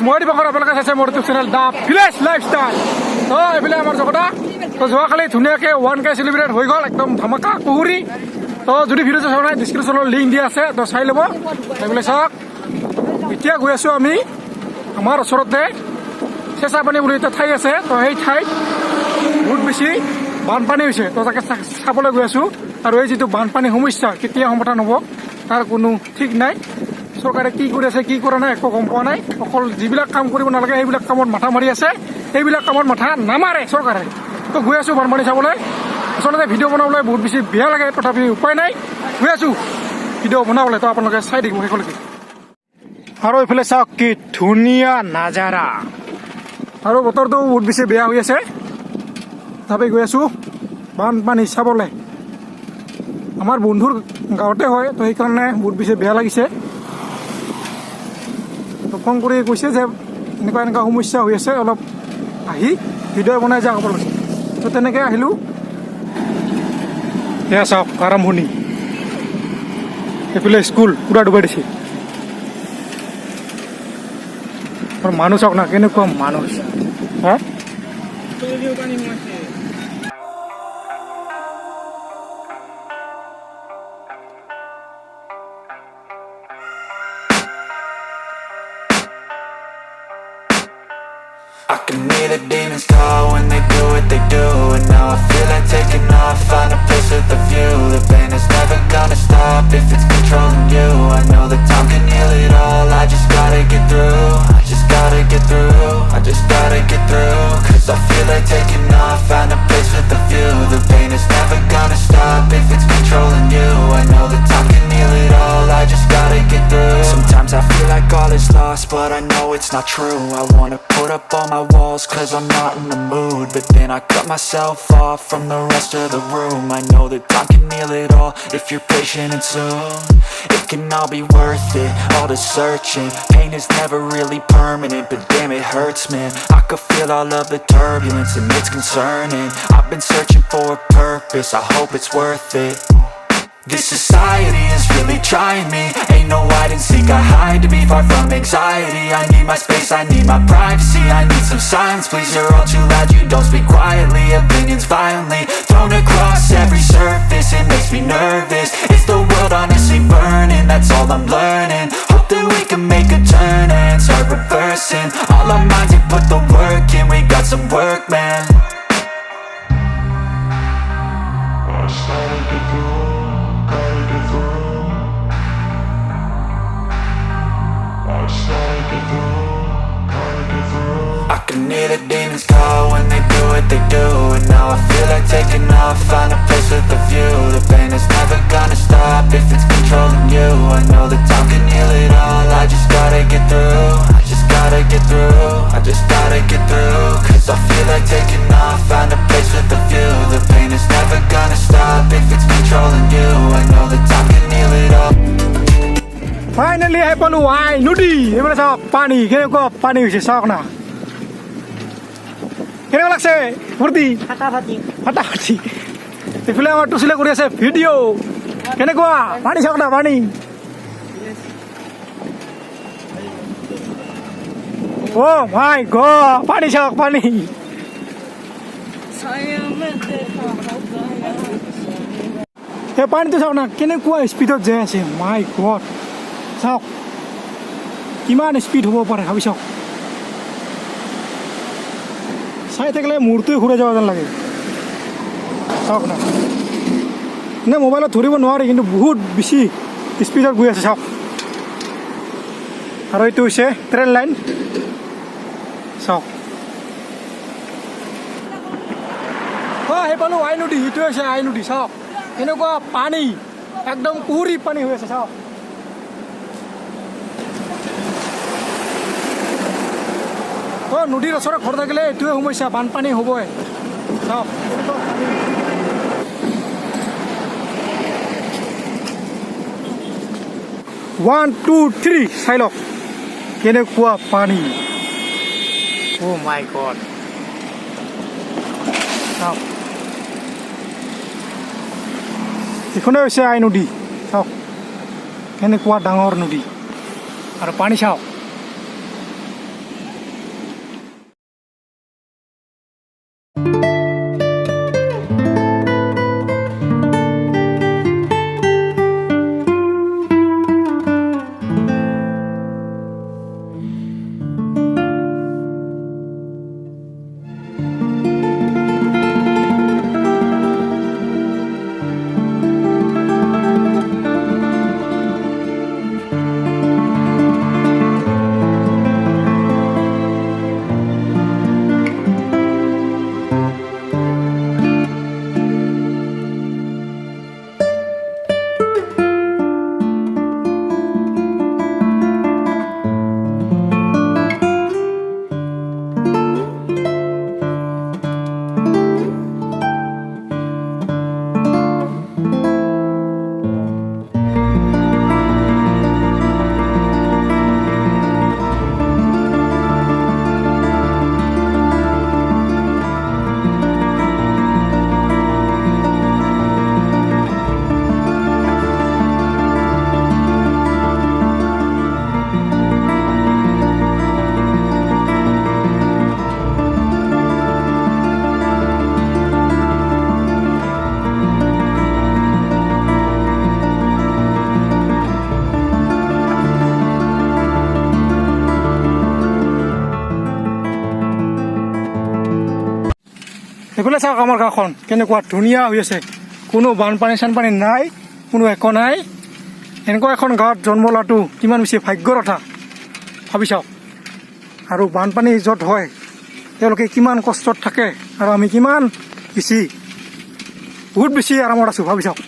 মই দিবকৰ আপোনালোকে চাইছে মোৰ ইউটিউব চেনেল দা ভিলেজ লাইফষ্টাইল। তো এইফালে আমাৰ জগতা তো যোৱাকালি ধুনীয়াকৈ 1K চেলিব্ৰেট হৈ গ'ল, একদম ধামাকা কুহুৰি। তো যদি ভিডিঅ'টো চোৱা নাই ডিছক্ৰিপশ্যনৰ লিংক দিয়া আছে, তো চাই ল'ব। এইফালে চাওক, এতিয়া গৈ আছোঁ আমি আমাৰ ওচৰতে চেঁচা পানী বুলি এটা ঠাই আছে। তো সেই ঠাইত বহুত বেছি বানপানী হৈছে, তো তাকে চাবলৈ গৈ আছোঁ। আৰু এই যিটো বানপানী সমস্যা কেতিয়া সমাধান হ'ব তাৰ কোনো ঠিক নাই। চৰকাৰে কি কৰি আছে কি কৰা নাই একো গম পোৱা নাই। অকল যিবিলাক কাম কৰিব নালাগে সেইবিলাক কামত মাথা মাৰি আছে, সেইবিলাক কামত মাথা নামাৰে চৰকাৰে। তো গৈ আছোঁ বানপানী চাবলৈ। আচলতে ভিডিঅ' বনাবলৈ বহুত বেছি বেয়া লাগে, তথাপি উপায় নাই, গৈ আছোঁ ভিডিঅ' বনাবলৈ। তো আপোনালোকে চাই থাকিব শেষলৈকে। আৰু এইফালে চাওক কি ধুনীয়া নাজাৰা, আৰু বতৰটো বহুত বেছি বেয়া হৈ আছে, তথাপি গৈ আছোঁ বানপানী চাবলৈ। আমাৰ বন্ধুৰ গাঁৱতে হয়, তো সেইকাৰণে বহুত বেছি বেয়া লাগিছে। তো ফোন কৰি কৈছে যে এনেকুৱা এনেকুৱা সমস্যা হৈ আছে, অলপ আহি ভিডিঅ' বনাই যাওক আপোনালোকে। তো তেনেকৈ আহিলোঁ। এয়া চাওক আৰম্ভণি, এইফালে স্কুল পূৰা ডুবাই দিছে। আৰু মানুহ চাওক না কেনেকুৱা মানুহ, হা I can hear the demons call when they do what they do. And now I feel like taking off, find a place with a view. The pain is never gonna stop if it's controlling you. I know that time can heal it all, I just gotta get through. I just gotta get through, I just gotta get through. Cause I feel like taking off, find a place with a view. The pain is never gonna stop if it's controlling you. I know that time can heal it all, I just gotta get through. Sometimes I feel like all is lost, but I know it's not true. I wanna put up all my walls cause I'm not in the mood, but then I cut myself off from the rest of the room. I know that time can heal it all if you're patient and soon it can all be worth it, all the searching. Pain is never really permanent, but damn it hurts, man. I could feel all of the turbulence and it's concerning. I've been searching for a purpose, I hope it's worth it. This society is really trying me. Ain't no hide and seek, I hide to be far from anxiety. I need my space, I need my privacy. I need some silence, please, you're all too loud. You don't speak quietly, opinions violently thrown across every surface. It makes me nervous, it's the world honestly burning. That's all I'm learning, hope that we can make a turn and start reversing all our minds and put the work in. We got some work, man. I can hear the demons call when they do what they do. And now I feel like taking off, find a place with a view. The pain is never gonna stop if it's controlling you. I know that time can heal it all, I just gotta get through. I just gotta get through, I just gotta get through. Cause I feel like taking off, find a place with a view. The pain is never gonna stop if it's controlling you. I know that time can heal it all. Finally আহি পালোঁ আই নদী। এইফালে চাওক পানী কেনেকুৱা পানী হৈছে, চাওক না কেনেকুৱা লাগছে ফূৰ্তি ফাটাফাটি। এইফালে আমাৰ টুচিলে কৰি আছে ভিডিঅ', কেনেকুৱা পানী চাওক না পানী। অ' মাই গড, পানী চাওক পানী। এই পানীটো চাওক না কেনেকুৱা স্পীডত যাই আছে, মাই গড। চাওক কিমান স্পীড হ'ব পাৰে ভাবি চাওক, চাই থাকিলে মূৰটোৱে ঘূৰাই যাব যেন লাগে। চাওক না, নে মোবাইলত ধৰিব নোৱাৰি কিন্তু বহুত বেছি স্পীডত গৈ আছে চাওক। আৰু এইটো হৈছে ট্ৰেইন লাইন, চাওক। অঁ সেই পালোঁ আই নদী, এইটো হৈছে আই নদী। চাওক এনেকুৱা পানী, একদম কুহুৰি পানী হৈ আছে চাওক। অঁ নদীৰ ওচৰত ঘৰ থাকিলে এইটোৱে সমস্যা, বানপানী হ'বই। চাওক 1 2 3 চাই লওক কেনেকুৱা পানী। অ' মাই গড, চাওক এইখনে হৈছে আই নদী। চাওক কেনেকুৱা ডাঙৰ নদী, আৰু পানী চাওক সেইফালে চাওক আমাৰ গাঁওখন কেনেকুৱা ধুনীয়া হৈ আছে, কোনো বানপানী চানপানী নাই, কোনো একো নাই। এনেকুৱা এখন গাঁৱত জন্ম লোৱাটো কিমান বেছি ভাগ্যৰ কথা ভাবি চাওক। আৰু বানপানী য'ত হয় তেওঁলোকে কিমান কষ্টত থাকে আৰু আমি কিমান বেছি বহুত বেছি আৰামত আছোঁ ভাবি চাওক।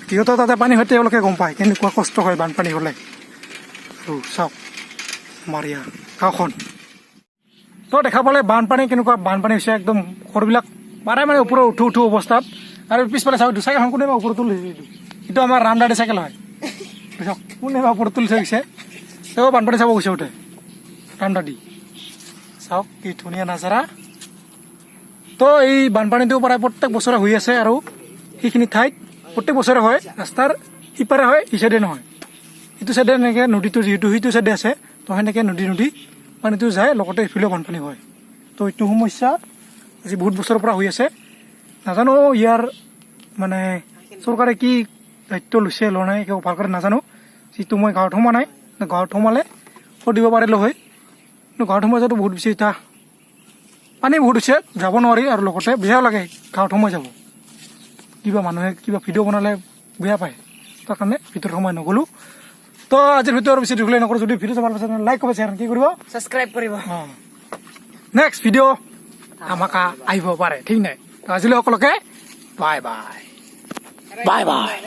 সিহঁতৰ তাতে পানী হয় তেওঁলোকে গম পায় কেনেকুৱা কষ্ট হয় বানপানী হ'লে। আৰু চাওক আমাৰ ইয়াৰ গাঁওখন তো দেখা পালে বানপানী কেনেকুৱা বানপানী হৈছে, একদম ঘৰবিলাক পাৰে মানে ওপৰত উঠো অৱস্থাত। আৰু পিছফালে চাওক চাইকেলখন কোনে বা ওপৰত তুলি এইটো আমাৰ ৰামদাদী চাইকেল হয়। চাওক কোনে বা ওপৰত তুলি থৈ গৈছে, তেওঁ বানপানী চাব গৈছে উঠে ৰামদাদী। চাওক কি ধুনীয়া নাজাৰা। তো এই বানপানীটো প্ৰায় প্ৰত্যেক বছৰে হৈ আছে আৰু সেইখিনি ঠাইত প্ৰত্যেক বছৰে হয়। ৰাস্তাৰ সিপাৰে হয়, এই চাইডে নহয়। ইটো চাইডে এনেকৈ নদীটো যিহেতু সিটো চাইডে আছে, তো সেনেকৈ নদী পানীটো যায়, লগতে এইফালেও বানপানী হয়। তো এইটো সমস্যা আজি বহুত বছৰৰ পৰা হৈ আছে। নাজানো ইয়াৰ মানে চৰকাৰে কি দায়িত্ব লৈছে লোৱা নাই একো ভালকৈ নাজানো। যিটো মই গাঁৱত সোমোৱা নাই, গাঁৱত সোমালে কৈ দিব পাৰিলোঁ হয়। কিন্তু গাঁৱত সোমাই যোৱাটো বহুত বেছি এতিয়া পানী বহুত হৈছে, যাব নোৱাৰি। আৰু লগতে বেয়াও লাগে গাঁৱত সোমাই যাব, কিবা মানুহে কিবা ভিডিঅ' বনালে বেয়া পায়, তাৰ কাৰণে ভিতৰত সোমাই নগ'লোঁ। তো আজিৰ ভিডিঅ'ৰ বেছি দীঘলীয়া নকৰোঁ। যদি ভিডিঅ' চাব বিচাৰে লাইক কৰিব, শ্বেয়াৰ কি কৰিব, ছাবস্ক্ৰাইব কৰিব। নেক্সট ভিডিঅ' আমাক আহিব পাৰে, ঠিক নাই। তো আজিলৈ সকলোকে বাই বাই বাই বাই।